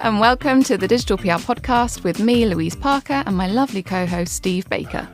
and welcome to the Digital PR podcast with me, Louise Parker, and my lovely co-host, Steve Baker.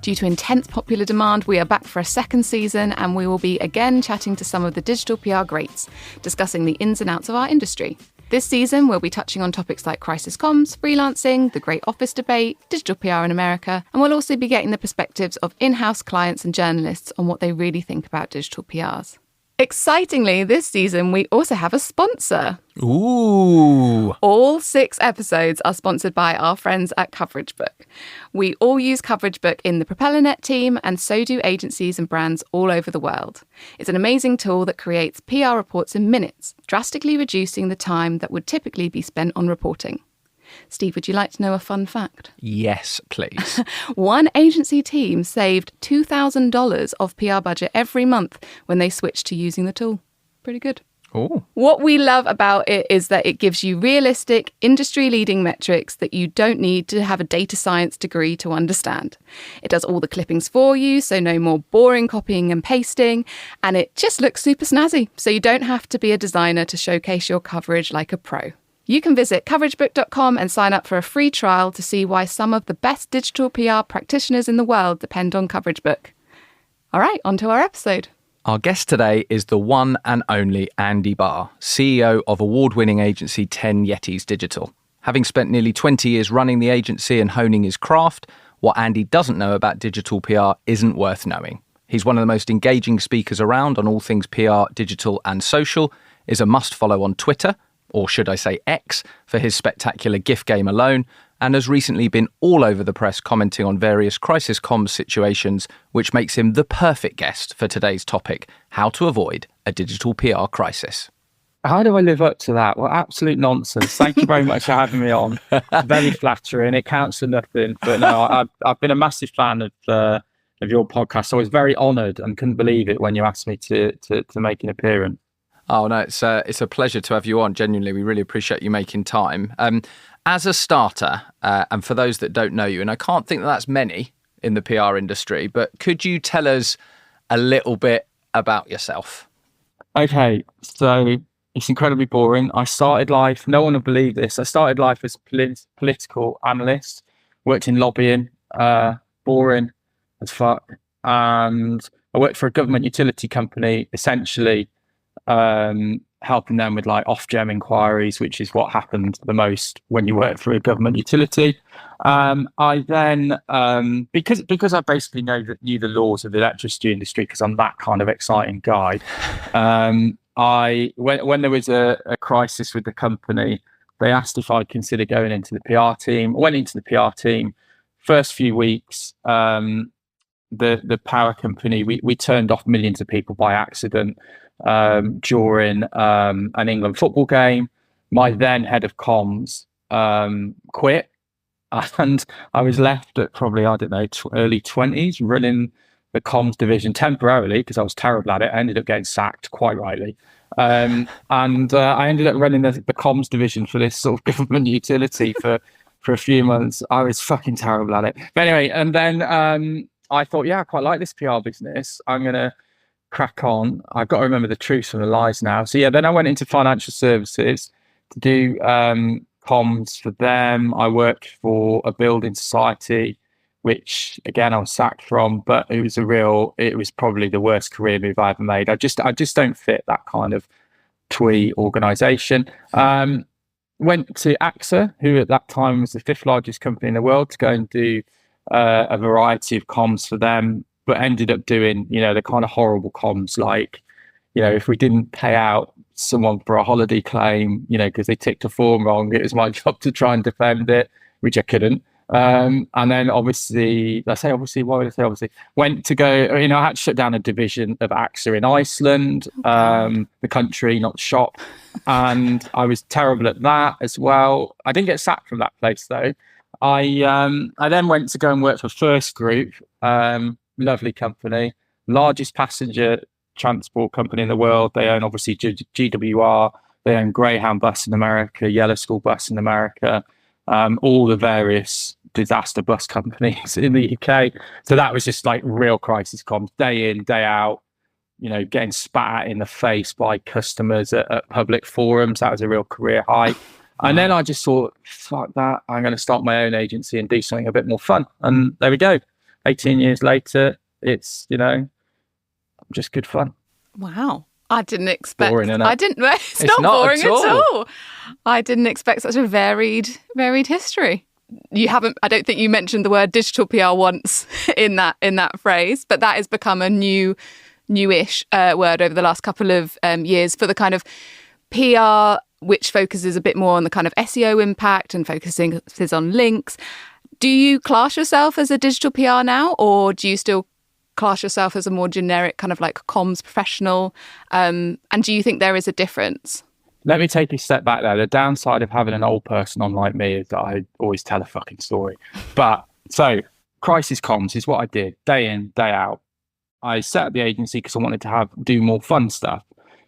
Due to intense popular demand, we are back for a second season, and we will be again chatting to some of the digital PR greats, discussing the ins and outs of our industry. This season, we'll be touching on topics like crisis comms, freelancing, the great office debate, digital PR in America, and we'll also be getting the perspectives of in-house clients and journalists on what they really think about digital PRs. Excitingly, this season, we also have a sponsor. Ooh. All 6 episodes are sponsored by our friends at Coverage Book. We all use Coverage Book in the PropellerNet team, and so do agencies and brands all over the world. It's an amazing tool that creates PR reports in minutes, drastically reducing the time that would typically be spent on reporting. Steve, would you like to know a fun fact? Yes, please. One agency team saved $2,000 of PR budget every month when they switched to using the tool. Pretty good. Oh. What we love about it is that it gives you realistic, industry-leading metrics that you don't need to have a data science degree to understand. It does all the clippings for you, so no more boring copying and pasting, and it just looks super snazzy, so you don't have to be a designer to showcase your coverage like a pro. You can visit coveragebook.com and sign up for a free trial to see why some of the best digital PR practitioners in the world depend on Coverage Book. All right, on to our episode. Our guest today is the one and only Andy Barr, CEO of award-winning agency 10 Yetis Digital. Having spent nearly 20 years running the agency and honing his craft, what Andy doesn't know about digital PR isn't worth knowing. He's one of the most engaging speakers around on all things PR, digital and social, is a must-follow on Twitter, or should I say X, for his spectacular GIF game alone, and has recently been all over the press commenting on various crisis comms situations, which makes him the perfect guest for today's topic, how to avoid a digital PR crisis. How do I live up to that? Well, absolute nonsense. Thank you very much for having me on. Very flattering. It counts for nothing. But no, I've been a massive fan of your podcast. So I was very honoured and couldn't believe it when you asked me to make an appearance. Oh, no, it's a pleasure to have you on. Genuinely, we really appreciate you making time. As a starter, and for those that don't know you, and I can't think that that's many in the PR industry, but could you tell us a little bit about yourself? Okay, so it's incredibly boring. I started life, no one will believe this, I started life as a political analyst, worked in lobbying, boring as fuck, and I worked for a government utility company, essentially helping them with like off-gem inquiries, which is what happened the most when you work for a government utility. I then, because I basically knew the laws of the electricity industry, because I'm that kind of exciting guy, when there was a crisis with the company, they asked if I'd consider going into the PR team. I went into the PR team. First few weeks, the power company, we turned off millions of people by accident during an England football game. My then head of comms quit, and I was left at probably, I don't know, early 20s running the comms division temporarily because I was terrible at it. I ended up getting sacked, quite rightly. And I ended up running the comms division for this sort of government utility for a few months. I was fucking terrible at it. But anyway, and then I thought, yeah, I quite like this PR business. I'm going to crack on. I've got to remember the truth from the lies now. So yeah, then I went into financial services to do comms for them. I worked for a building society, which again I was sacked from, but it was probably the worst career move I ever made. I just don't fit that kind of twee organization. Went to AXA, who at that time was the 5th largest company in the world, to go and do a variety of comms for them, but ended up doing, the kind of horrible comms, like, if we didn't pay out someone for a holiday claim, because they ticked a form wrong, it was my job to try and defend it, which I couldn't. And then obviously, why would I say obviously? Went to go, I had to shut down a division of AXA in Iceland, the country, not the shop. And I was terrible at that as well. I didn't get sacked from that place though. I then went to go and work for First Group, lovely company, largest passenger transport company in the world. They own obviously GWR, they own Greyhound Bus in America, Yellow School Bus in America, all the various disaster bus companies in the UK. So that was just like real crisis comms, day in, day out, getting spat at in the face by customers at public forums. That was a real career high. And then I just thought, fuck that, I'm going to start my own agency and do something a bit more fun. And there we go. 18 years later, it's, just good fun. Wow. I didn't expect. Boring, isn't it? It's not boring at all. I didn't expect such a varied history. You haven't. I don't think you mentioned the word digital PR once in that phrase, but that has become a newish word over the last couple of years for the kind of PR which focuses a bit more on the kind of SEO impact and focuses on links. Do you class yourself as a digital PR now, or do you still class yourself as a more generic kind of like comms professional? And do you think there is a difference? Let me take a step back there. The downside of having an old person on like me is that I always tell a fucking story. But so crisis comms is what I did day in, day out. I set up the agency because I wanted to do more fun stuff.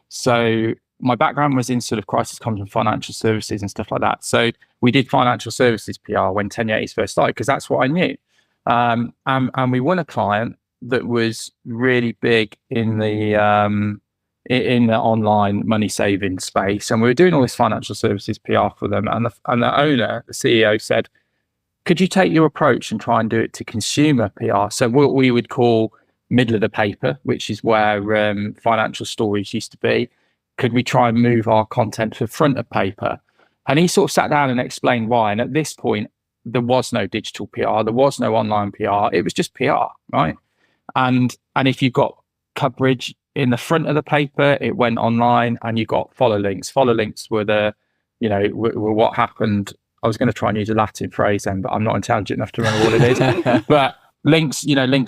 So my background was in sort of crisis comms and financial services and stuff like that. So we did financial services PR when 10 Yetis first started because that's what I knew. And we won a client that was really big in the online money saving space, and we were doing all this financial services PR for them. And the owner, the CEO, said, "Could you take your approach and try and do it to consumer PR?" So what we would call middle of the paper, which is where financial stories used to be. Could we try and move our content to front of paper? And he sort of sat down and explained why. And at this point, there was no digital PR, there was no online PR. It was just PR, right? And if you got coverage in the front of the paper, it went online, and you got follow links. Follow links were were what happened. I was going to try and use a Latin phrase then, but I'm not intelligent enough to remember what it is. But links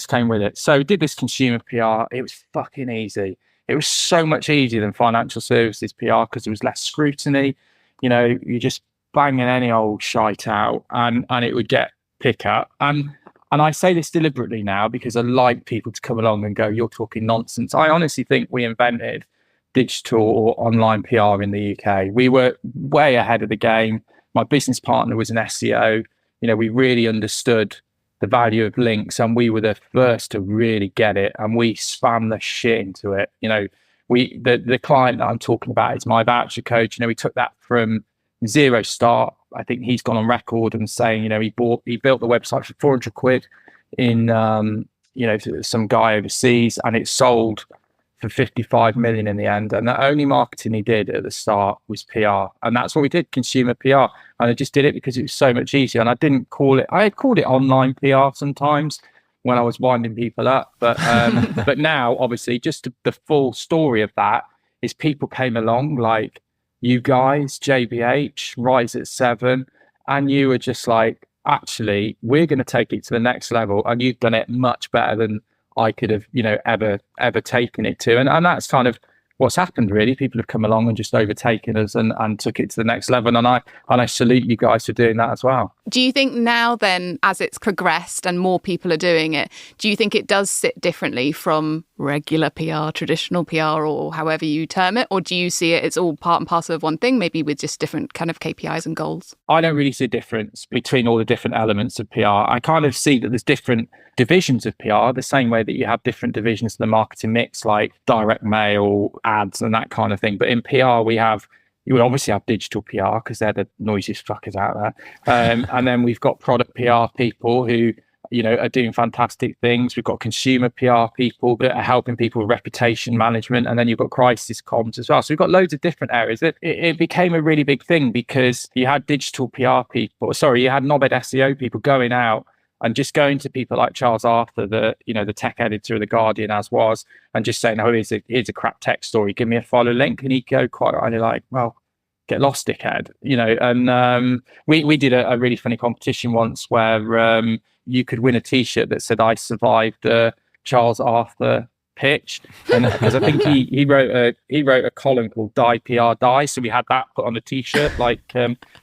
came with it. So did this consumer PR. It was fucking easy. It was so much easier than financial services PR because there was less scrutiny. You're just banging any old shite out, and it would get pick up. And I say this deliberately now because I like people to come along and go, "You're talking nonsense." I honestly think we invented digital or online PR in the UK. We were way ahead of the game. My business partner was an SEO. We really understood the value of links, and we were the first to really get it, and we spammed the shit into it. The client that I'm talking about is My Voucher Coach. We took that from zero start. I think he's gone on record and saying, he built the website for 400 quid in, to some guy overseas, and it sold for 55 million in the end. And the only marketing he did at the start was PR. And that's what we did, consumer PR. And I just did it because it was so much easier. And I had called it online PR sometimes when I was winding people up. But but now, obviously, just the full story of that is people came along like you guys, JBH, Rise at 7, and you were just like, actually, we're going to take it to the next level. And you've done it much better than I could have, ever taken it to. And that's kind of what's happened, really. People have come along and just overtaken us and took it to the next level. And I salute you guys for doing that as well. Do you think now then, as it's progressed and more people are doing it, do you think it does sit differently from regular PR, traditional PR, or however you term it? Or do you see it's all part and parcel of one thing, maybe with just different kind of KPIs and goals? I don't really see a difference between all the different elements of PR. I kind of see that there's different divisions of PR, the same way that you have different divisions of the marketing mix, like direct mail, ads, and that kind of thing. But in PR, you would obviously have digital PR because they're the noisiest fuckers out there. And then we've got product PR people who, are doing fantastic things. We've got consumer PR people that are helping people with reputation management. And then you've got crisis comms as well. So we've got loads of different areas. It became a really big thing because you had digital PR people, you had knobhead SEO people going out and just going to people like Charles Arthur, the tech editor of The Guardian as was, and just saying, "Oh, here's a crap tech story. Give me a follow link." And he'd go quite rightly like, "Well, get lost, dickhead." And we did a really funny competition once where you could win a T-shirt that said, "I survived the Charles Arthur pitch," and because I think he wrote a column called "Die PR Die," so we had that put on a T-shirt, like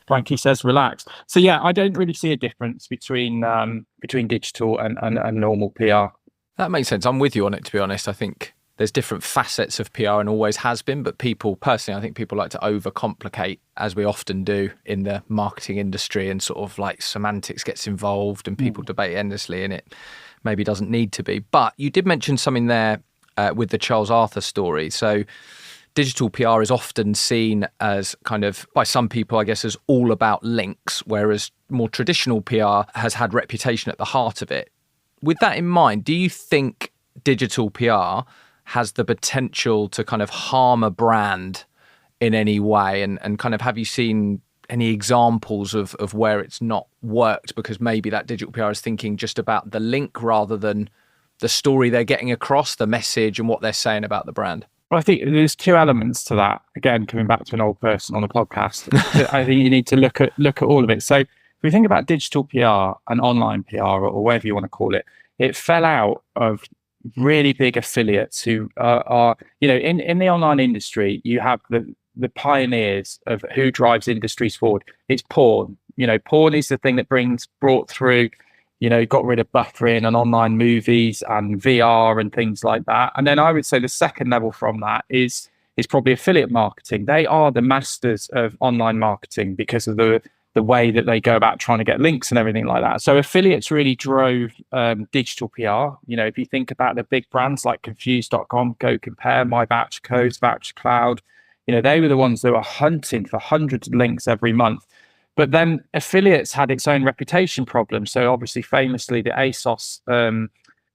Frankie says, "Relax." So yeah, I don't really see a difference between digital and normal PR. That makes sense. I'm with you on it, to be honest. I think there's different facets of PR and always has been, but I think people like to overcomplicate, as we often do in the marketing industry, and sort of like semantics gets involved and people debate endlessly, and it maybe doesn't need to be. But you did mention something there with the Charles Arthur story. So digital PR is often seen as kind of, by some people, I guess, as all about links, whereas more traditional PR has had reputation at the heart of it. With that in mind, do you think digital PR has the potential to kind of harm a brand in any way? And kind of, have you seen any examples of where it's not worked because maybe that digital PR is thinking just about the link rather than the story they're getting across, the message and what they're saying about the brand? Well, I think there's two elements to that. Again, coming back to an old person on a podcast, I think you need to look at all of it. So if we think about digital PR and online PR, or whatever you want to call it, it fell out of really big affiliates who are in the online industry. You have the pioneers of who drives industries forward. It's porn. Porn is the thing that brought through, got rid of buffering and online movies and VR and things like that. And then I would say the second level from that is probably affiliate marketing. They are the masters of online marketing because of the way that they go about trying to get links and everything like that. So affiliates really drove digital PR. If you think about the big brands like Confused.com, Go Compare, My Voucher Codes, Voucher Cloud, they were the ones that were hunting for hundreds of links every month. But then affiliates had its own reputation problem. So obviously, famously, the ASOS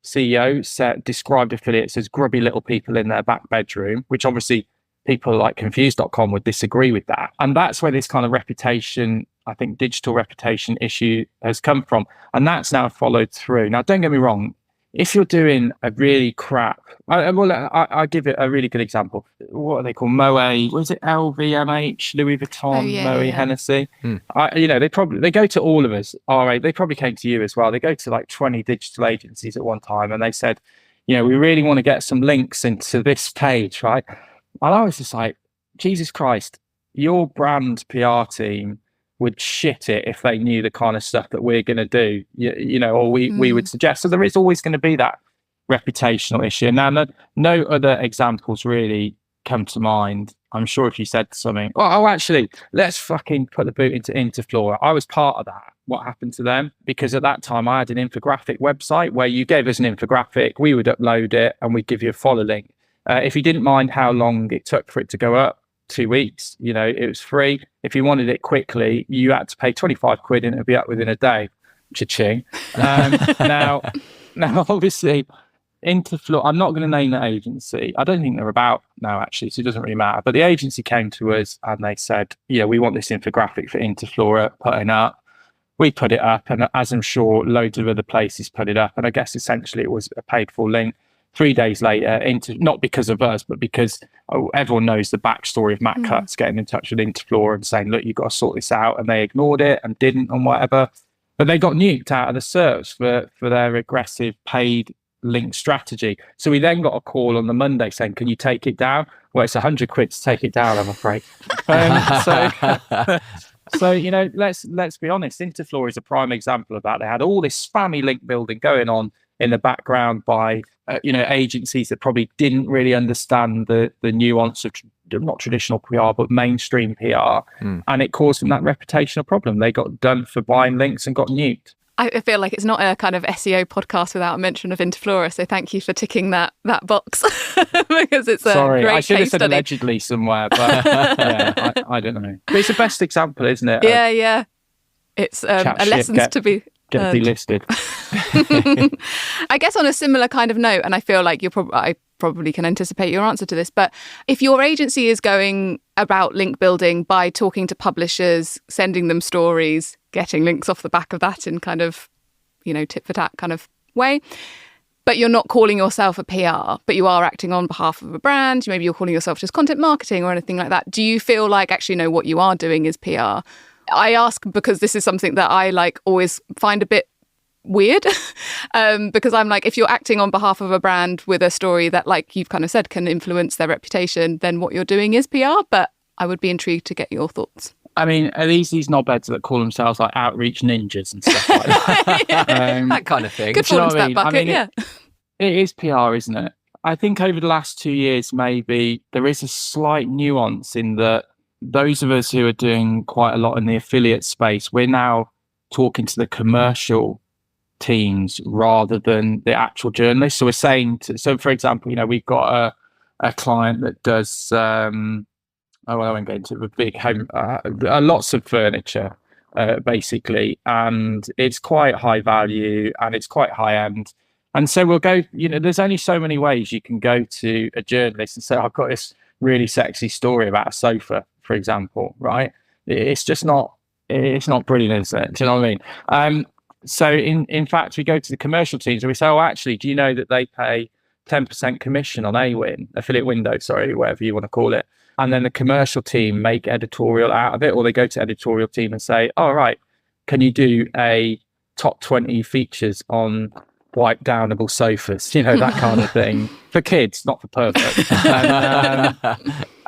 CEO described affiliates as grubby little people in their back bedroom, which obviously people like Confused.com would disagree with that. And that's where this kind of reputation, I think, digital reputation issue has come from. And that's now followed through. Now, don't get me wrong. If you're doing a really crap, I'll give it a really good example. What are they called? Moët, was it LVMH, Louis Vuitton, Moët, Hennessy? They go to all of us. They probably came to you as well. They go to like 20 digital agencies at one time, and they said, we really want to get some links into this page, right? And I was just like, Jesus Christ, your brand PR team would shit it if they knew the kind of stuff that we're going to do, or we would suggest. So there is always going to be that reputational issue. Now, no other examples really come to mind. I'm sure if you said something, actually, let's fucking put the boot into Interflora. I was part of that. What happened to them? Because at that time I had an infographic website where you gave us an infographic, we would upload it and we'd give you a follow link. If you didn't mind how long it took for it to go up, 2 weeks, it was free. If you wanted it quickly, you had to pay 25 quid and it'd be up within a day. Cha-ching. Now, obviously, Interflora, I'm not going to name the agency. I don't think they're about now, actually, so it doesn't really matter. But the agency came to us and they said, we want this infographic for Interflora putting up. We put it up, and as I'm sure loads of other places put it up. And I guess essentially it was a paid for link. 3 days later, not because of us, but because everyone knows the backstory of Matt Cutts getting in touch with Interflora and saying, look, you've got to sort this out. And they ignored it and didn't and whatever. But they got nuked out of the search for their aggressive paid link strategy. So we then got a call on the Monday saying, can you take it down? Well, it's 100 quid to take it down, I'm afraid. So let's be honest. Interflora is a prime example of that. They had all this spammy link building going on in the background by agencies that probably didn't really understand the nuance of not traditional PR but mainstream PR, and it caused them that reputational problem. They got done for buying links and got nuked. I feel like it's not a kind of SEO podcast without a mention of Interflora, so thank you for ticking that box because it's a great I should have said study. Allegedly somewhere, but I don't know. But it's the best example, isn't it? Yeah. It's a lessons to be get delisted. I guess on a similar kind of note, and I feel like I probably can anticipate your answer to this, but if your agency is going about link building by talking to publishers, sending them stories, getting links off the back of that in kind of, tit for tat kind of way, but you're not calling yourself a PR, but you are acting on behalf of a brand, maybe you're calling yourself just content marketing or anything like that, do you feel like actually no, what you are doing is PR? I ask because this is something that I always find a bit weird because I'm like, if you're acting on behalf of a brand with a story that, like you've kind of said, can influence their reputation, then what you're doing is PR. But I would be intrigued to get your thoughts. I mean, are these knobheads that call themselves like outreach ninjas and stuff like that? That kind of thing. Good fall into that bucket, yeah. It is PR, isn't it? I think over the last 2 years, maybe there is a slight nuance in that those of us who are doing quite a lot in the affiliate space, we're now talking to the commercial teams rather than the actual journalists. So we're saying, so for example, we've got a client that does, I won't go into the big home, lots of furniture, basically, and it's quite high value and it's quite high end. And so we'll go, there's only so many ways you can go to a journalist and say, I've got this really sexy story about a sofa, for example, right? It's just not, it's not brilliant, is it? Do you know what I mean? So in fact, we go to the commercial teams and we say, oh, actually, do you know that they pay 10% commission on affiliate window, whatever you want to call it. And then the commercial team make editorial out of it, or they go to editorial team and say, all right, can you do a top 20 features on white downable sofas, that kind of thing, for kids, not for perverts.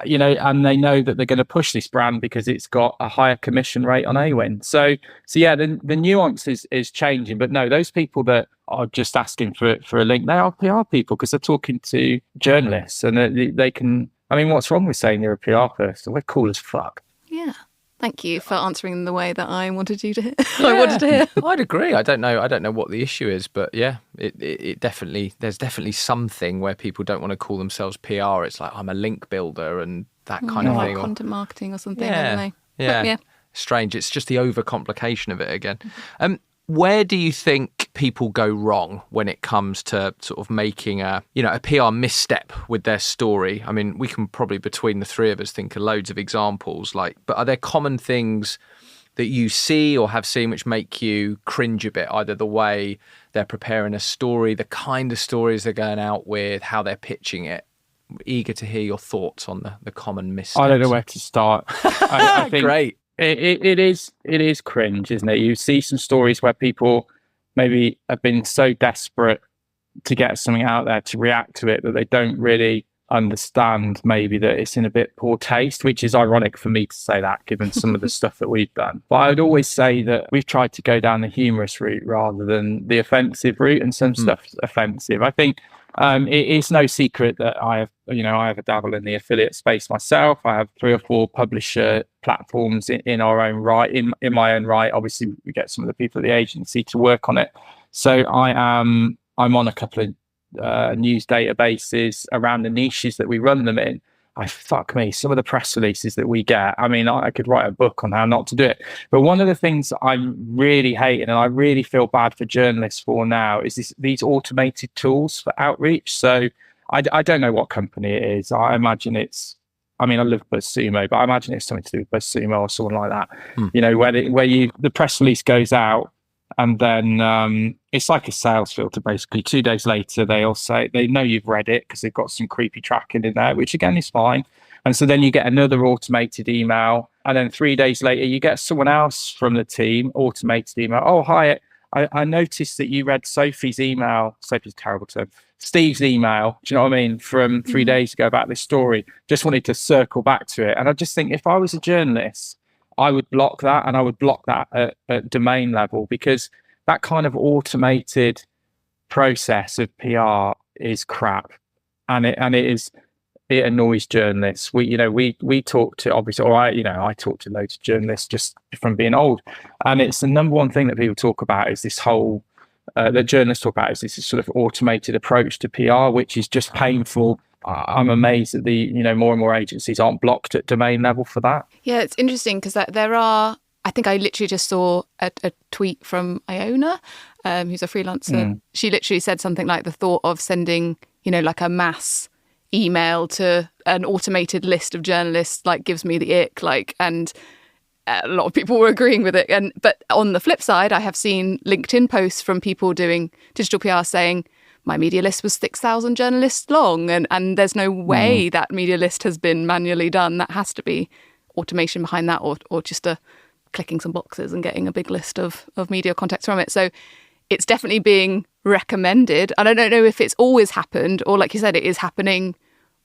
And they know that they're going to push this brand because it's got a higher commission rate on AWIN. So yeah, the nuance is changing. But no, those people that are just asking for a link, they are PR people because they're talking to journalists, and they can. I mean, what's wrong with saying you're a PR person? We're cool as fuck. Yeah. Thank you for answering the way that I wanted you to hear. I wanted to hear. I'd agree. I don't know what the issue is, but yeah, it definitely, there's definitely something where people don't want to call themselves PR. It's like, I'm a link builder and that kind of thing. Content marketing or something, yeah, I don't know. Yeah. Yeah. Strange. It's just the overcomplication of it again. Where do you think people go wrong when it comes to sort of making a PR misstep with their story? I mean, we can probably, between the three of us, think of loads of examples, but are there common things that you see or have seen which make you cringe a bit, either the way they're preparing a story, the kind of stories they're going out with, how they're pitching it? Eager to hear your thoughts on the common missteps. I don't know where to start. I think Great. It is cringe, isn't it? You see some stories where people maybe have been so desperate to get something out there, to react to it, that they don't really understand maybe that it's in a bit poor taste, which is ironic for me to say that given some of the stuff that we've done. But I would always say that we've tried to go down the humorous route rather than the offensive route, and some stuff's offensive. I think it's no secret that I have a dabble in the affiliate space myself. I have 3 or 4 publisher platforms in our own right, in my own right. Obviously, we get some of the people at the agency to work on it. So I'm on a couple of news databases around the niches that we run them in. Fuck me, some of the press releases that we get, I mean, I could write a book on how not to do it. But one of the things I'm really hating, and I really feel bad for journalists for now, is these automated tools for outreach. So I don't know what company it is. I imagine I love BuzzSumo, but I imagine it's something to do with BuzzSumo or someone like that. Where the press release goes out, and then it's like a sales filter, basically. 2 days later, they'll say they know you've read it because they've got some creepy tracking in there, which again is fine. And so then you get another automated email. And then 3 days later, you get someone else from the team, automated email. Oh, hi, I noticed that you read Sophie's email. Sophie's a terrible term. Steve's email, do you know what I mean, from 3 days ago about this story. Just wanted to circle back to it. And I just think if I was a journalist, I would block that, and I would block that at domain level, because that kind of automated process of PR is crap, and it annoys journalists. We talk to, obviously, or I talk to loads of journalists just from being old, and it's the number one thing that people talk about is this whole that journalists talk about is this sort of automated approach to PR, which is just painful. I'm amazed that more and more agencies aren't blocked at domain level for that. Yeah, it's interesting because there are, I think I literally just saw a tweet from Iona, who's a freelancer. She literally said something like the thought of sending, like a mass email to an automated list of journalists, like, gives me the ick, and a lot of people were agreeing with it. But on the flip side, I have seen LinkedIn posts from people doing digital PR saying, my media list was 6,000 journalists long, and there's no way that media list has been manually done. That has to be automation behind that, or just clicking some boxes and getting a big list of media contacts from it. So it's definitely being recommended. And I don't know if it's always happened, or like you said, it is happening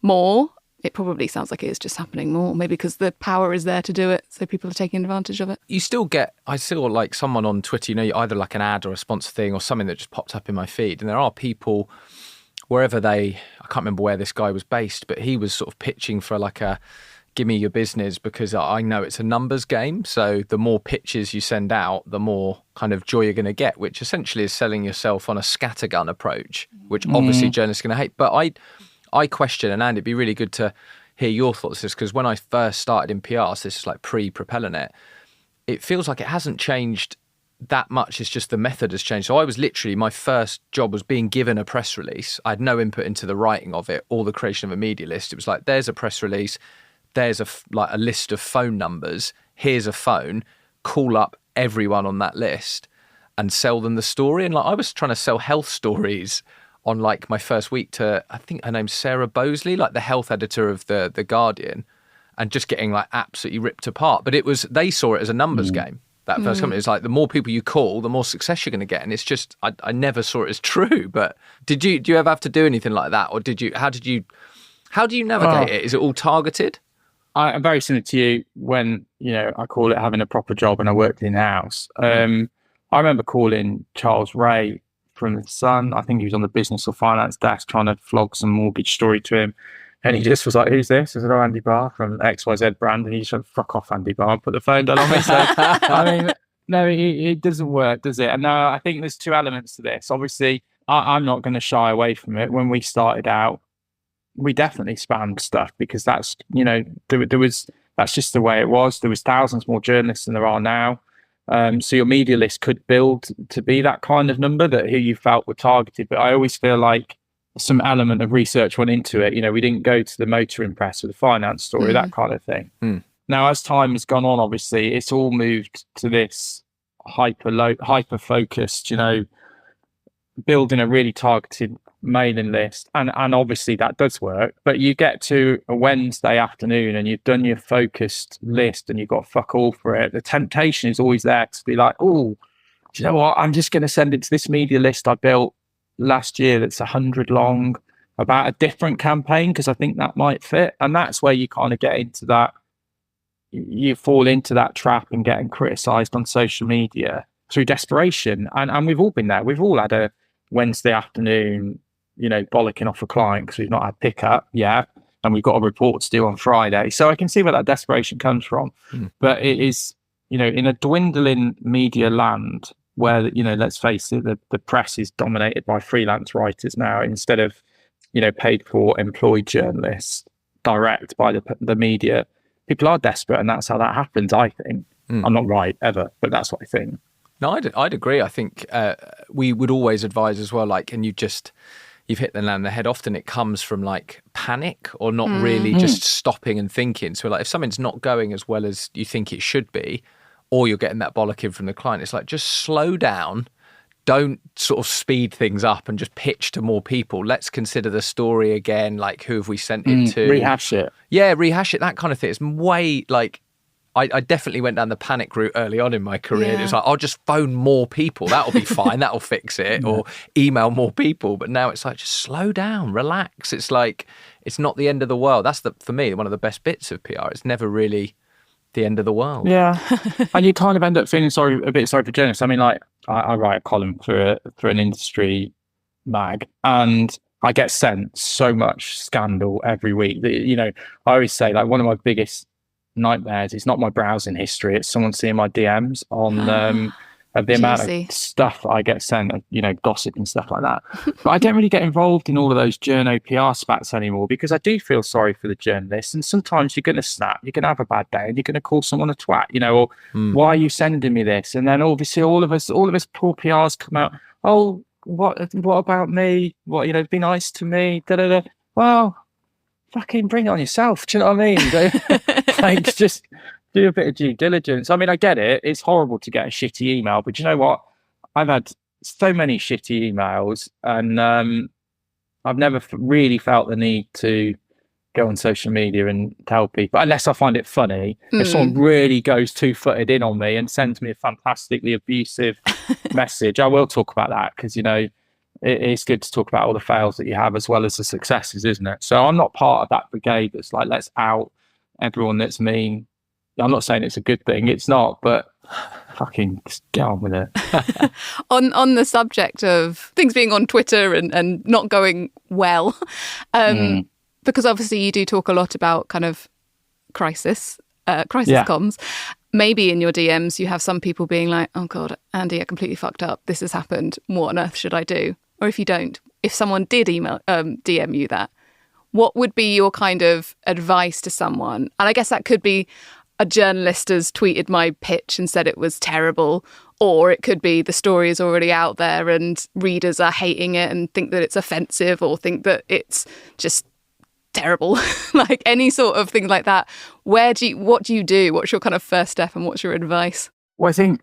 more. It probably sounds like it is just happening more, maybe because the power is there to do it, so people are taking advantage of it. I still like someone on Twitter, either like an ad or a sponsor thing or something that just popped up in my feed. And there are people wherever I can't remember where this guy was based, but he was sort of pitching for like a give me your business, because I know it's a numbers game. So the more pitches you send out, the more kind of joy you're going to get, which essentially is selling yourself on a scattergun approach, which obviously journalists are going to hate. But I question, and Andy, it'd be really good to hear your thoughts, because when I first started in PR, so this is like pre-PropellerNet, it feels like it hasn't changed that much. It's just the method has changed. So I was literally, my first job was being given a press release. I had no input into the writing of it or the creation of a media list. It was like, there's a press release, there's a list of phone numbers, here's a phone, call up everyone on that list and sell them the story. And like, I was trying to sell health stories on like my first week to, I think her name's Sarah Bosley, like the health editor of the Guardian, and just getting like absolutely ripped apart. But they saw it as a numbers game. That first company, it's like the more people you call, the more success you're going to get. And it's just, I never saw it as true. But do you ever have to do anything like that? Or how do you navigate it? Is it all targeted? I'm very similar to you when, I call it having a proper job and I worked in-house. I remember calling Charles Ray from The Sun. I think he was on the business or finance desk trying to flog some mortgage story to him. And he just was like, who's this? I said, oh, Andy Barr from XYZ brand. And he just went, fuck off, Andy Barr, and put the phone down on me. So, I mean, no, it doesn't work, does it? And no, I think there's two elements to this. Obviously, I'm not going to shy away from it. When we started out, we definitely spammed stuff because that's, that's just the way it was. There was thousands more journalists than there are now. So your media list could build to be that kind of number that who you felt were targeted. But I always feel like some element of research went into it. We didn't go to the motoring press with a finance story, that kind of thing. Now, as time has gone on, obviously, it's all moved to this hyper focused, building a really targeted mailing list. And obviously that does work. But you get to a Wednesday afternoon and you've done your focused list and you've got fuck all for it. The temptation is always there to be like, oh, do you know what? I'm just going to send it to this media list I built last year that's 100 long about a different campaign because I think that might fit. And that's where you kind of get into that, you fall into that trap and getting criticized on social media through desperation. And we've all been there. We've all had a Wednesday afternoon, bollocking off a client because we've not had pickup yet and we've got a report to do on Friday. So I can see where that desperation comes from. But it is, in a dwindling media land where, let's face it, the press is dominated by freelance writers now instead of, paid for employed journalists direct by the media. People are desperate, and that's how that happens, I think. I'm not right ever, but that's what I think. No, I'd agree. I think we would always advise as well, like, and you've hit the nail on the head. Often it comes from like panic or not really just stopping and thinking. So like if something's not going as well as you think it should be, or you're getting that bollocking from the client, it's like, just slow down. Don't sort of speed things up and just pitch to more people. Let's consider the story again. Like, who have we sent it to? Rehash it. Yeah, rehash it, that kind of thing. It's way like, I definitely went down the panic route early on in my career. Yeah. It was like, I'll just phone more people. That'll be fine. That'll fix it. Or email more people. But now it's like, just slow down, relax. It's like, it's not the end of the world. That's for me, one of the best bits of PR. It's never really the end of the world. Yeah. And you kind of end up feeling a bit sorry for journalists. I mean, like, I write a column for an industry mag and I get sent so much scandal every week that, I always say, like, one of my biggest nightmares is not my browsing history, it's someone seeing my DMs on the amount of stuff that I get sent, gossip and stuff like that. But I don't really get involved in all of those journo PR spats anymore because I do feel sorry for the journalists, and sometimes you're going to snap, you're going to have a bad day and you're going to call someone a twat, or why are you sending me this? And then obviously all of us poor PRs come out, oh, what about me? What, be nice to me, da-da-da. Well, fucking bring it on yourself. Do you know what I mean? Like, just do a bit of due diligence. I mean, I get it. It's horrible to get a shitty email, but you know what? I've had so many shitty emails, and I've never really felt the need to go on social media and tell people, unless I find it funny. If someone really goes 2-footed in on me and sends me a fantastically abusive message, I will talk about that because, it's good to talk about all the fails that you have as well as the successes, isn't it? So I'm not part of that brigade that's like, let's out everyone that's mean. I'm not saying it's a good thing. It's not, but fucking just get on with it. On the subject of things being on Twitter and not going well, because obviously you do talk a lot about kind of crisis comms. Maybe in your DMs you have some people being like, oh God, Andy, I completely fucked up. This has happened. What on earth should I do? Or if you don't, if someone did DM you that, what would be your kind of advice to someone? And I guess that could be a journalist has tweeted my pitch and said it was terrible, or it could be the story is already out there and readers are hating it and think that it's offensive or think that it's just terrible. Like any sort of thing like that. What do you do? What's your kind of first step and what's your advice? Well, I think,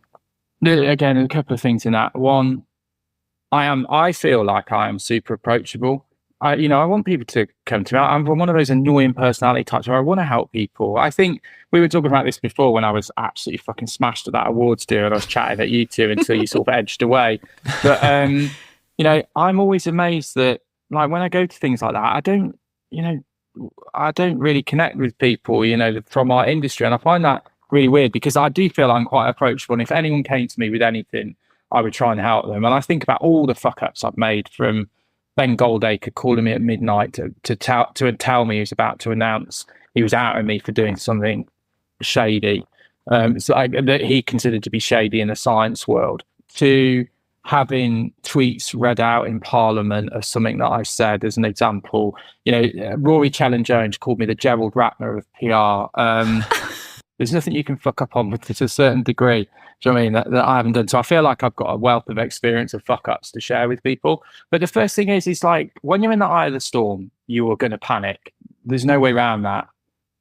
again, a couple of things in that. One, I feel like I am super approachable. I want people to come to me. I'm one of those annoying personality types where I want to help people. I think we were talking about this before when I was absolutely fucking smashed at that awards deal and I was chatting at you two until you sort of edged away. But, I'm always amazed that, like, when I go to things like that, I don't really connect with people, from our industry. And I find that really weird because I do feel I'm quite approachable. And if anyone came to me with anything, I would try and help them. And I think about all the fuck ups I've made, from Ben Goldacre calling me at midnight to tell me he was about to announce he was outing me for doing something shady, that he considered to be shady in the science world, to having tweets read out in Parliament of something that I said as an example. Rory Challen-Jones called me the Gerald Ratner of PR. There's nothing you can fuck up on with to a certain degree. Do you know what I mean? That I haven't done. So I feel like I've got a wealth of experience of fuck ups to share with people. But the first thing is like, when you're in the eye of the storm, you are going to panic. There's no way around that.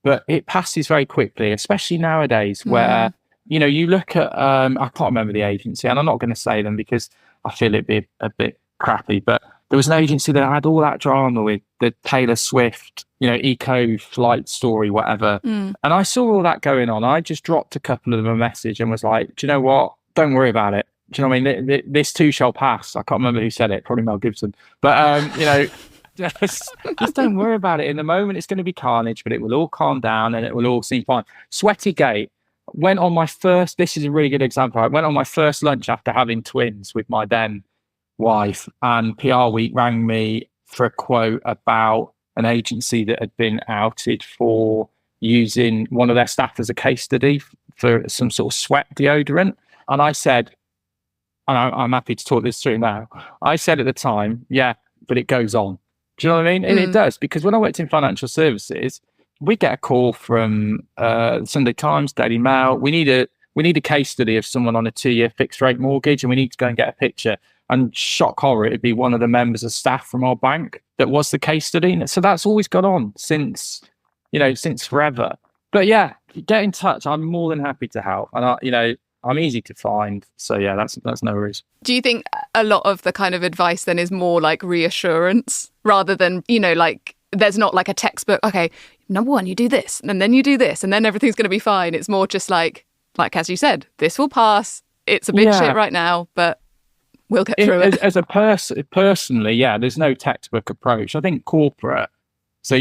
But it passes very quickly, especially nowadays where, you look at, I can't remember the agency, and I'm not going to say them because I feel it'd be a bit crappy, but there was an agency that had all that drama with the Taylor Swift, eco flight story, whatever. And I saw all that going on. I just dropped a couple of them a message and was like, do you know what? Don't worry about it. Do you know what I mean? This too shall pass. I can't remember who said it, probably Mel Gibson. But, just don't worry about it. In the moment, it's going to be carnage, but it will all calm down and it will all seem fine. Sweatygate went on my first, this is a really good example. I went on my first lunch after having twins with my then wife, and PR Week rang me for a quote about an agency that had been outed for using one of their staff as a case study for some sort of sweat deodorant. And I said, and I'm happy to talk this through now, I said at the time, yeah, but it goes on. Do you know what I mean? And it does, because when I worked in financial services, we get a call from Sunday Times, Daily Mail. We need a case study of someone on a 2-year fixed rate mortgage, and we need to go and get a picture. And shock horror, it'd be one of the members of staff from our bank that was the case study. And so that's always gone on since forever. But yeah, get in touch. I'm more than happy to help. And I'm easy to find. So yeah, that's no worries. Do you think a lot of the kind of advice then is more like reassurance rather than, like there's not like a textbook, okay, number one, you do this and then you do this and then everything's going to be fine. It's more just like as you said, this will pass. It's a bit shit right now, but we'll get through it. As a person, personally, yeah, there's no textbook approach. I think corporate, so,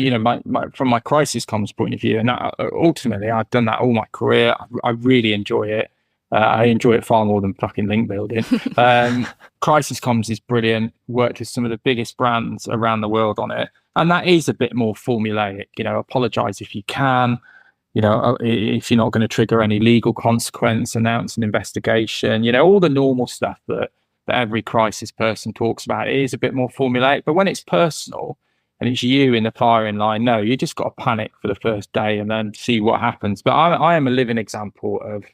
from my crisis comms point of view, and ultimately I've done that all my career. I really enjoy it. I enjoy it far more than fucking link building. Crisis comms is brilliant. Worked with some of the biggest brands around the world on it. And that is a bit more formulaic. Apologize if you can. If you're not going to trigger any legal consequence, announce an investigation. All the normal stuff that every crisis person talks about. It is a bit more formulaic. But when it's personal and it's you in the firing line, no, you just got to panic for the first day and then see what happens. But I am a living example of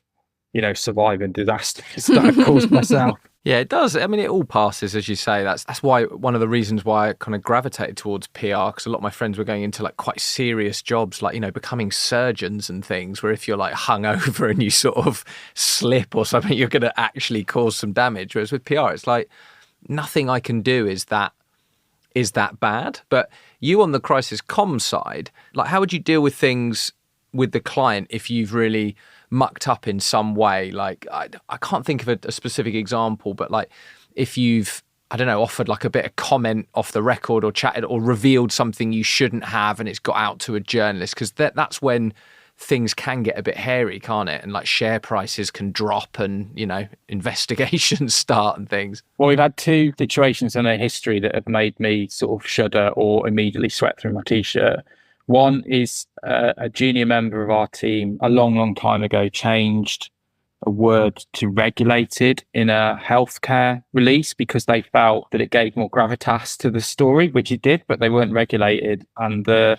surviving disasters that I've caused myself. Yeah, it does. I mean, it all passes, as you say. That's why one of the reasons why I kind of gravitated towards PR, because a lot of my friends were going into like quite serious jobs, like, becoming surgeons and things, where if you're like hungover and you sort of slip or something, you're going to actually cause some damage. Whereas with PR, it's like nothing I can do is that bad. But you on the crisis comm side, like how would you deal with things with the client if you've really mucked up in some way? Like I can't think of a specific example, but like if you've, I don't know, offered like a bit of comment off the record or chatted or revealed something you shouldn't have and it's got out to a journalist, because that's when things can get a bit hairy, can't it? And like share prices can drop and, investigations start and things. Well, we've had 2 situations in our history that have made me sort of shudder or immediately sweat through my t-shirt. One is a junior member of our team a long, long time ago changed a word to regulated in a healthcare release because they felt that it gave more gravitas to the story, which it did, but they weren't regulated, and the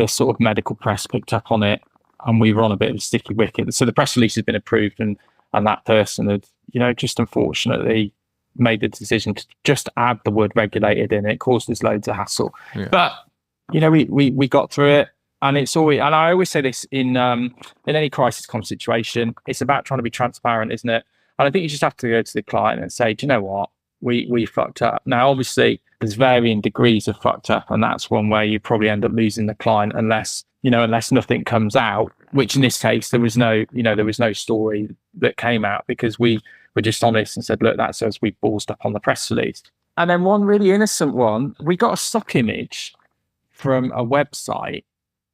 sort of medical press picked up on it, and we were on a bit of a sticky wicket. So the press release has been approved, and that person had, just unfortunately made the decision to just add the word regulated in. It caused us loads of hassle. Yeah. But, we got through it. And it's always, and I always say this in any crisis situation, it's about trying to be transparent, isn't it? And I think you just have to go to the client and say, do you know what? We fucked up. Now, obviously, there's varying degrees of fucked up, and that's one where you probably end up losing the client unless nothing comes out. Which in this case, there was no story that came out because we were just honest and said, look, that's us. We ballsed up on the press release. And then one really innocent one, we got a stock image from a website.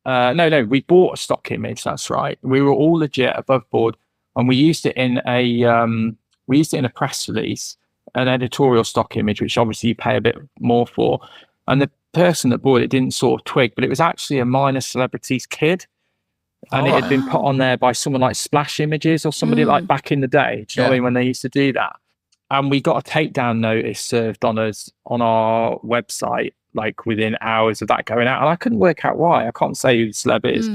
No, we bought a stock image. That's right. We were all legit, above board, and we used it in a press release, an editorial stock image, which obviously you pay a bit more for. And the person that bought it didn't sort of twig, but it was actually a minor celebrity's kid, and it had been put on there by someone like Splash Images or somebody like back in the day. Do you know what I mean? When they used to do that, and we got a takedown notice served on us on our website, like within hours of that going out. And I couldn't work out why. I can't say who the celeb is,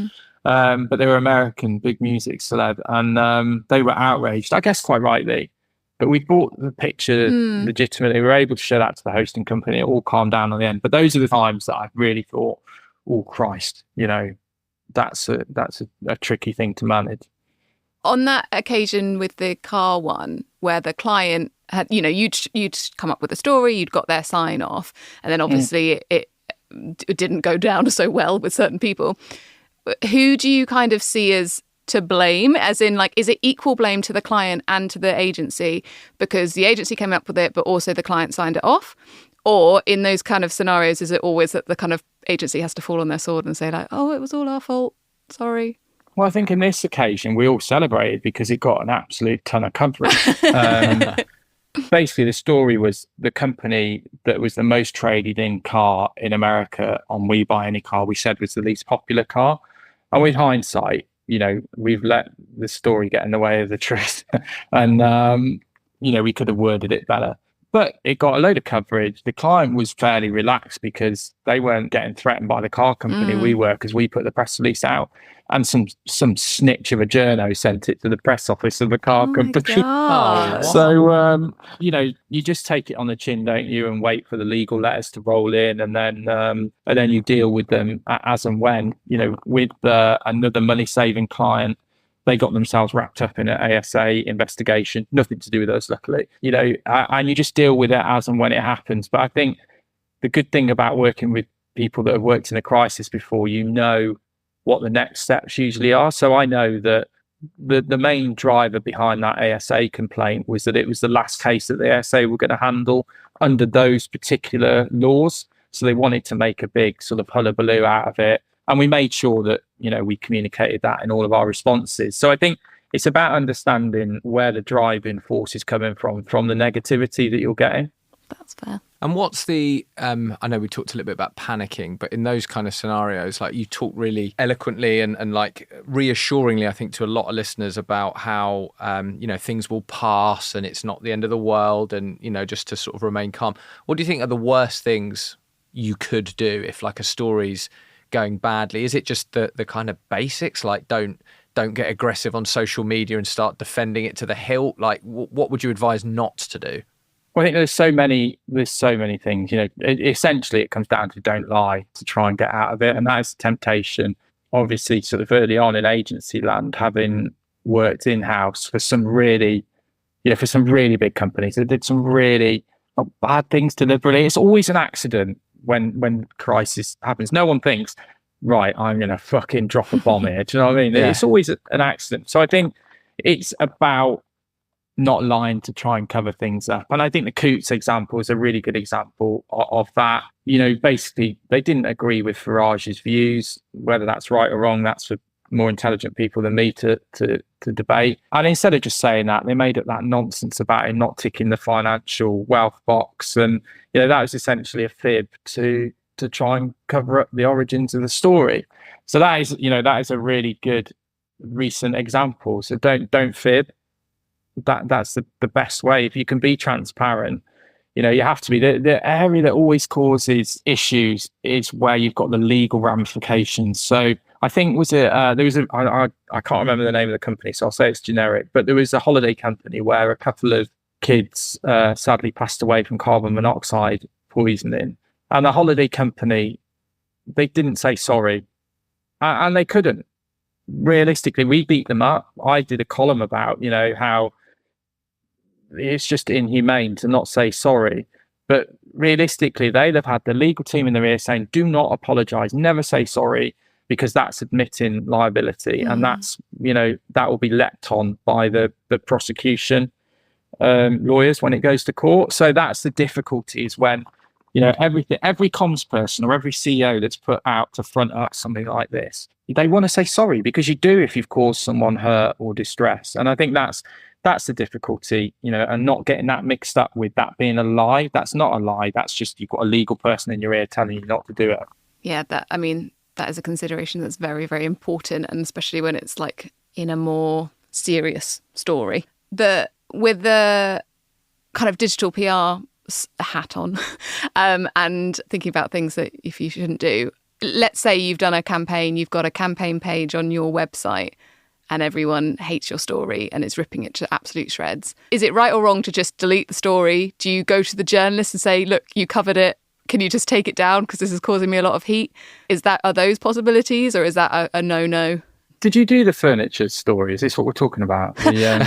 but they were American, big music celeb, and they were outraged, I guess quite rightly. But we bought the picture legitimately. We were able to show that to the hosting company. It all calmed down on the end. But those are the times that I've really thought, oh, Christ, that's a tricky thing to manage. On that occasion with the car one, where the client had, you'd come up with a story, you'd got their sign off, and then obviously it didn't go down so well with certain people. Who do you kind of see as to blame? As in, like, is it equal blame to the client and to the agency because the agency came up with it, but also the client signed it off? Or in those kind of scenarios, is it always that the kind of agency has to fall on their sword and say like, oh, it was all our fault, sorry? Well, I think in this occasion, we all celebrated because it got an absolute ton of coverage. Basically, the story was the company that was the most traded in car in America on We Buy Any Car, we said was the least popular car. And with hindsight, we've let the story get in the way of the truth. And, we could have worded it better. But it got a load of coverage. The client was fairly relaxed because they weren't getting threatened by the car company. We were, because we put the press release out. And some snitch of a journo sent it to the press office of the car company. So, you just take it on the chin, don't you, and wait for the legal letters to roll in, and then you deal with them as and when. With another money-saving client, they got themselves wrapped up in an ASA investigation, nothing to do with us, luckily. And you just deal with it as and when it happens. But I think the good thing about working with people that have worked in a crisis before, what the next steps usually are. So I know that the main driver behind that ASA complaint was that it was the last case that the ASA were going to handle under those particular laws. So they wanted to make a big sort of hullabaloo out of it. And we made sure that, we communicated that in all of our responses. So I think it's about understanding where the driving force is coming from the negativity that you're getting. That's fair. And what's the, I know we talked a little bit about panicking, but in those kind of scenarios, like you talk really eloquently and like reassuringly, I think, to a lot of listeners about how, things will pass and it's not the end of the world and, just to sort of remain calm. What do you think are the worst things you could do if like a story's going badly? Is it just the kind of basics, like don't get aggressive on social media and start defending it to the hilt? Like what would you advise not to do? Well, I think there's so many things, essentially it comes down to don't lie to try and get out of it. And that is the temptation, obviously, sort of early on in agency land, having worked in-house for some really big companies that did some really bad things deliberately. It's always an accident when crisis happens. No one thinks, right, I'm going to fucking drop a bomb here. Do you know what I mean? Yeah. It's always an accident. So I think it's about not lying to try and cover things up. And I think the Coots example is a really good example of that. Basically, they didn't agree with Farage's views. Whether that's right or wrong, that's for more intelligent people than me to debate. And instead of just saying that, they made up that nonsense about him not ticking the financial wealth box. And, that was essentially a fib to try and cover up the origins of the story. So that is a really good recent example. So don't fib. that's the best way. If you can be transparent, you have to be. The area that always causes issues is where you've got the legal ramifications. So I think I can't remember the name of the company, so I'll say it's generic, but there was a holiday company where a couple of kids sadly passed away from carbon monoxide poisoning, and the holiday company, they didn't say sorry, and they couldn't. Realistically, we beat them up. I did a column about how it's just inhumane to not say sorry. But realistically, they'd have had the legal team in their ear saying, do not apologize, never say sorry, because that's admitting liability. And that's, that will be leapt on by the prosecution lawyers when it goes to court. So that's the difficulty, is when, every comms person or every CEO that's put out to front up something like this, they want to say sorry, because you do if you've caused someone hurt or distress. And I think that's the difficulty, and not getting that mixed up with that being a lie. That's not a lie. That's just, you've got a legal person in your ear telling you not to do it. Yeah, that is a consideration that's very, very important, and especially when it's like in a more serious story. With the kind of digital PR hat on, and thinking about things that if you shouldn't do, let's say you've done a campaign, you've got a campaign page on your website, and everyone hates your story and is ripping it to absolute shreds. Is it right or wrong to just delete the story? Do you go to the journalist and say, look, you covered it, can you just take it down because this is causing me a lot of heat? Are those possibilities, or is that a no-no? Did you do the furniture story? Is this what we're talking about? Yeah.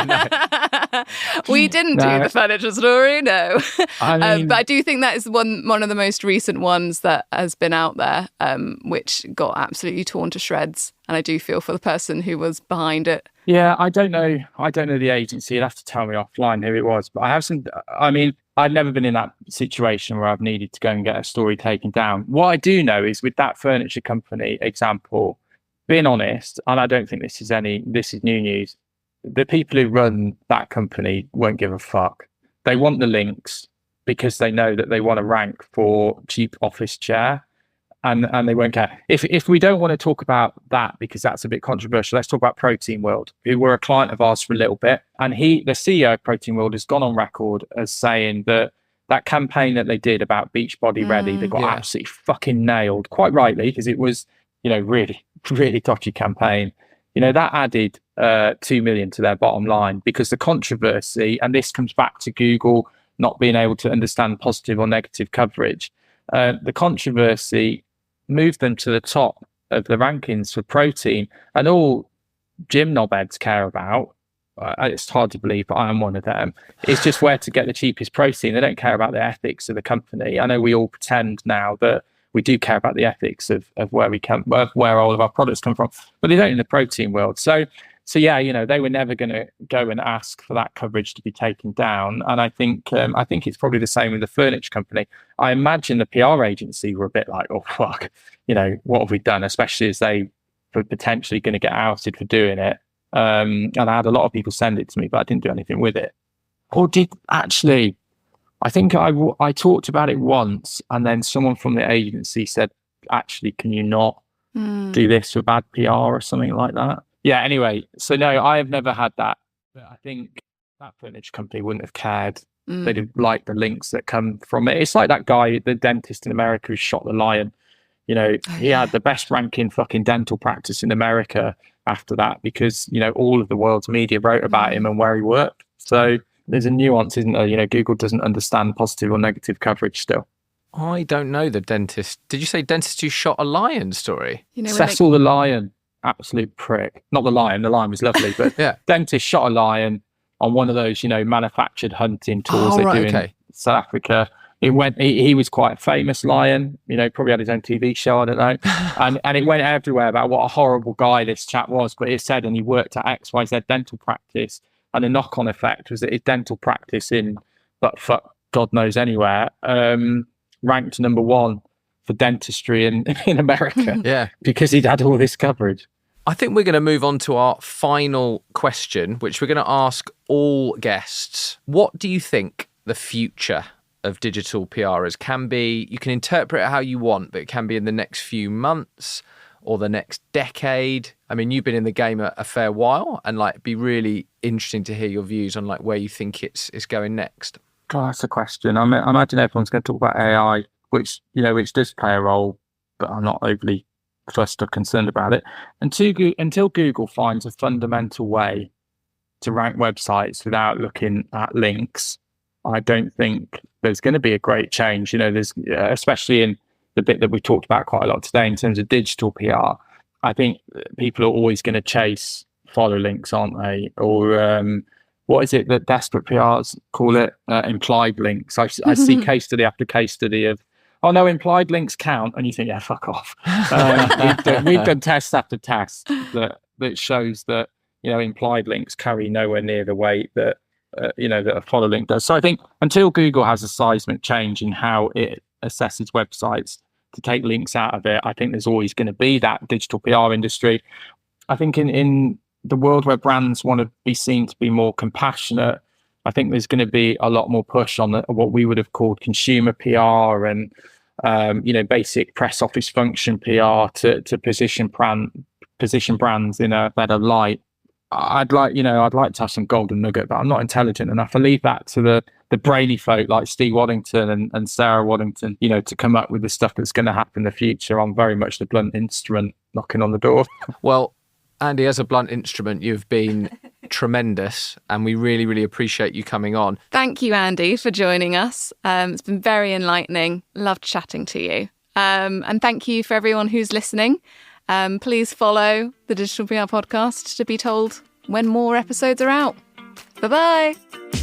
No. We didn't do the furniture story, no. But I do think that is one of the most recent ones that has been out there, which got absolutely torn to shreds. And I do feel for the person who was behind it. Yeah, I don't know the agency. You'd have to tell me offline who it was. But I've never been in that situation where I've needed to go and get a story taken down. What I do know is, with that furniture company example, being honest, and I don't think this is new news, the people who run that company won't give a fuck. They want the links because they know that they want to rank for cheap office chair, and they won't care. If we don't want to talk about that because that's a bit controversial, let's talk about Protein World, who were a client of ours for a little bit. And the CEO of Protein World, has gone on record as saying that campaign that they did about Beachbody Ready, they got absolutely fucking nailed, quite rightly, because it was, really, really dodgy campaign. That added 2 million to their bottom line, because the controversy, and this comes back to Google not being able to understand positive or negative coverage, the controversy moved them to the top of the rankings for protein. And all gym knobheads care about, it's hard to believe, but I am one of them, it's just where to get the cheapest protein. They don't care about the ethics of the company. I know we all pretend now that we do care about the ethics of where all of our products come from, but they don't in the protein world. So yeah, they were never going to go and ask for that coverage to be taken down. And I think it's probably the same with the furniture company. I imagine the PR agency were a bit like, oh fuck, what have we done? Especially as they were potentially going to get outed for doing it. And I had a lot of people send it to me, but I didn't do anything with it. Or I think I talked about it once, and then someone from the agency said, actually, can you not do this for bad PR or something like that? Yeah, anyway, so no, I have never had that. But I think that furniture company wouldn't have cared. They'd have liked the links that come from it. It's like that guy, the dentist in America who shot the lion. He had the best ranking fucking dental practice in America after that, because, all of the world's media wrote about him and where he worked. So there's a nuance, isn't there? Google doesn't understand positive or negative coverage still. I don't know the dentist. Did you say dentist who shot a lion story? Cecil the lion, absolute prick. Not the lion was lovely, but yeah. Dentist shot a lion on one of those, manufactured hunting tours they do in South Africa. He was quite a famous lion, probably had his own TV show, I don't know. And it went everywhere about what a horrible guy this chap was, but it said, and he worked at XYZ dental practice. And the knock-on effect was that his dental practice God knows anywhere, ranked number 1 for dentistry in America. Yeah, because he'd had all this coverage. I think we're going to move on to our final question, which we're going to ask all guests. What do you think the future of digital PR can be? You can interpret it how you want, but it can be in the next few months or the next decade? I mean, you've been in the game a fair while, and like, it'd be really interesting to hear your views on like where you think it's going next. God, that's a question. I imagine everyone's going to talk about AI, which does play a role, but I'm not overly fussed or concerned about it. Until Google finds a fundamental way to rank websites without looking at links, I don't think there's going to be a great change. There's especially in the bit that we talked about quite a lot today in terms of digital PR. I think people are always going to chase follow links, aren't they? Or what is it that desperate PRs call it? Implied links. I see case study after case study of, oh no, implied links count, and you think, yeah, fuck off. We've done test after test that shows that implied links carry nowhere near the weight that that a follow link does. So I think until Google has a seismic change in how it assesses websites to take links out of it, I think there's always going to be that digital PR industry. I think in the world where brands want to be seen to be more compassionate, I think there's going to be a lot more push on what we would have called consumer PR and basic press office function PR to position brands in a better light. I'd like to have some golden nugget, but I'm not intelligent enough. I leave that to the brainy folk like Steve Waddington and Sarah Waddington, to come up with the stuff that's going to happen in the future. I'm very much the blunt instrument knocking on the door. Well, Andy, as a blunt instrument, you've been tremendous, and we really, really appreciate you coming on. Thank you, Andy, for joining us. It's been very enlightening. Loved chatting to you. And thank you for everyone who's listening. Please follow the Digital PR Podcast to be told when more episodes are out. Bye-bye.